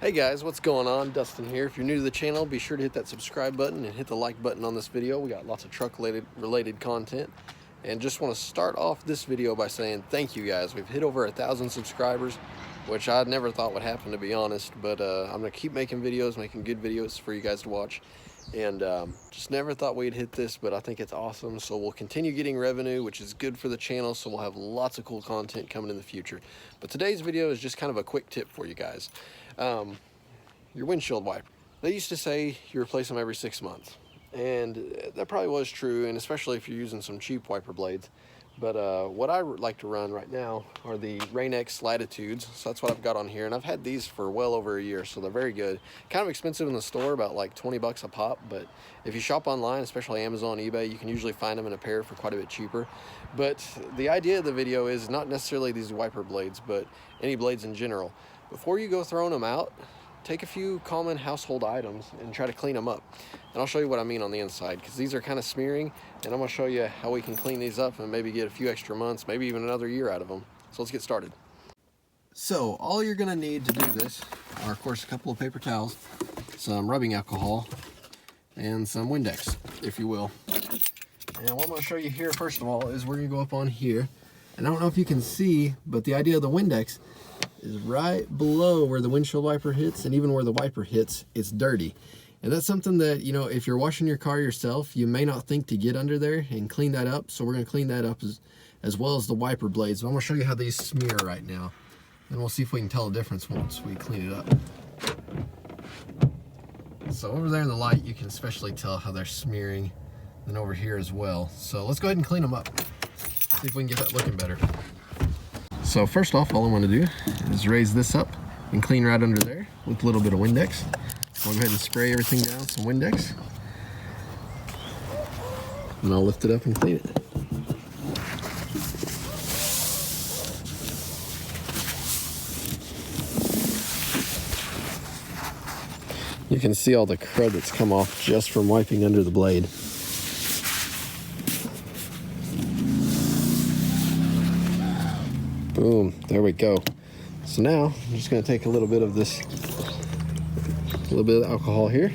Hey guys, what's going on? Dustin here. If you're new to the channel, be sure to hit that subscribe button and hit the like button on this video. We got lots of truck related content. And just want to start off this video by saying thank you guys. We've hit over 1,000 subscribers, which I never thought would happen, to be honest. But I'm going to keep making videos, making good videos for you guys to watch. And just never thought we'd hit this, but I think it's awesome. So we'll continue getting revenue, which is good for the channel. So we'll have lots of cool content coming in the future. But today's video is just kind of a quick tip for you guys. Your windshield wiper. They used to say you replace them every 6 months. And that probably was true, and especially if you're using some cheap wiper blades. But what I like to run right now are the Rain-X Latitudes. So that's what I've got on here, and I've had these for well over a year, so they're very good. Kind of expensive in the store, about like 20 bucks a pop, but if you shop online, especially Amazon, eBay, you can usually find them in a pair for quite a bit cheaper. But the idea of the video is not necessarily these wiper blades, but any blades in general. Before you go throwing them out, take a few common household items and try to clean them up. And I'll show you what I mean on the inside, because these are kind of smearing, and I'm going to show you how we can clean these up and maybe get a few extra months, maybe even another year out of them. So let's get started. So all you're going to need to do this are, of course, a couple of paper towels, some rubbing alcohol, and some Windex, if you will. And what I'm going to show you here, first of all, is we're going to go up on here. And I don't know if you can see, but the idea of the Windex is right below where the windshield wiper hits, and even where the wiper hits, it's dirty. And that's something that, you know, if you're washing your car yourself, you may not think to get under there and clean that up. So we're going to clean that up as well as the wiper blades. But I'm going to show you how these smear right now, and we'll see if we can tell the difference once we clean it up. So over there in the light, you can especially tell how they're smearing, and over here as well. So let's go ahead and clean them up, see if we can get that looking better. So first off, all I want to do is raise this up and clean right under there with a little bit of Windex. I'll go ahead and spray everything down with some Windex. And I'll lift it up and clean it. You can see all the crud that's come off just from wiping under the blade. Boom, there we go. So now I'm just going to take a little bit of this, a little bit of alcohol here,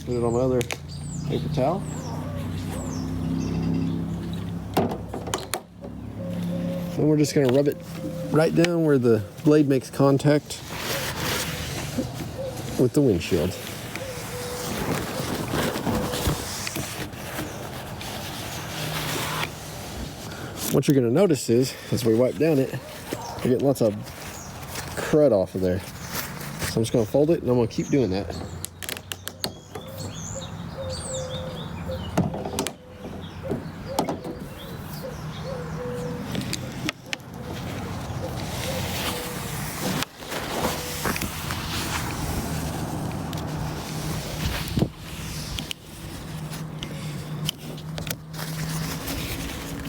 put it on my other paper towel. And we're just going to rub it right down where the blade makes contact with the windshield. What you're going to notice is, as we wipe down it, we're getting lots of crud off of there. So I'm just going to fold it, and I'm going to keep doing that.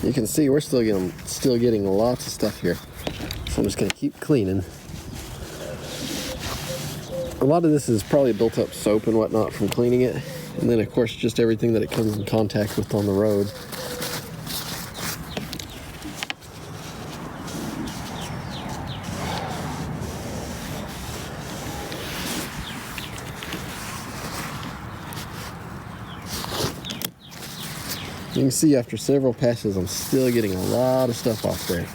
You can see we're still getting lots of stuff here. So I'm just going to keep cleaning. A lot of this is probably built up soap and whatnot from cleaning it. And then, of course, just everything that it comes in contact with on the road. You can see after several passes, I'm still getting a lot of stuff off there.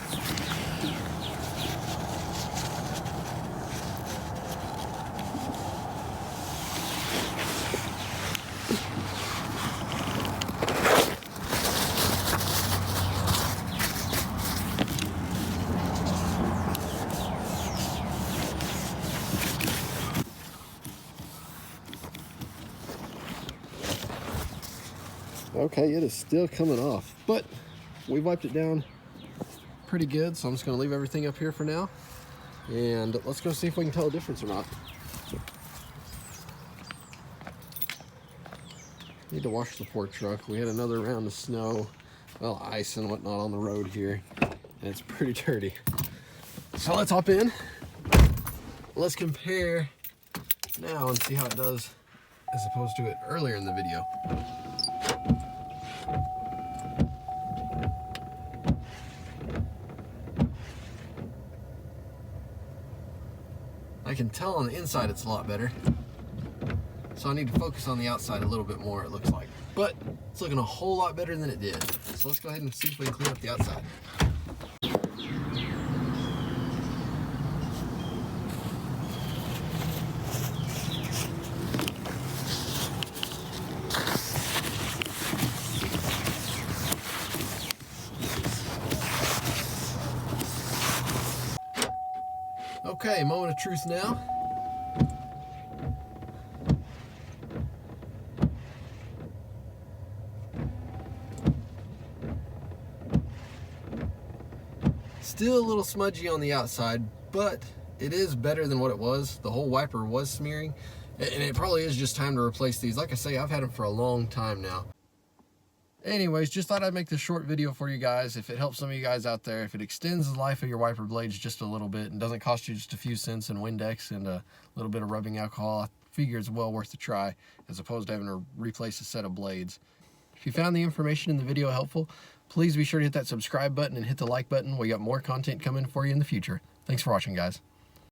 Okay, it is still coming off, but we wiped it down pretty good, so I'm just going to leave everything up here for now, and let's go see if we can tell a difference or not. Need to wash the poor truck. We had another round of snow, well, ice and whatnot on the road here, and it's pretty dirty. So let's hop in. Let's compare now and see how it does as opposed to it earlier in the video. I can tell on the inside it's a lot better. So I need to focus on the outside a little bit more, it looks like. But it's looking a whole lot better than it did. So let's go ahead and see if we can clean up the outside. Okay, moment of truth now. Still a little smudgy on the outside, but it is better than what it was. The whole wiper was smearing, and it probably is just time to replace these. Like I say, I've had them for a long time now. Anyways, just thought I'd make this short video for you guys. If it helps some of you guys out there, if it extends the life of your wiper blades just a little bit and doesn't cost you just a few cents in Windex and a little bit of rubbing alcohol, I figure it's well worth a try as opposed to having to replace a set of blades. If you found the information in the video helpful, please be sure to hit that subscribe button and hit the like button. We got more content coming for you in the future. Thanks for watching, guys.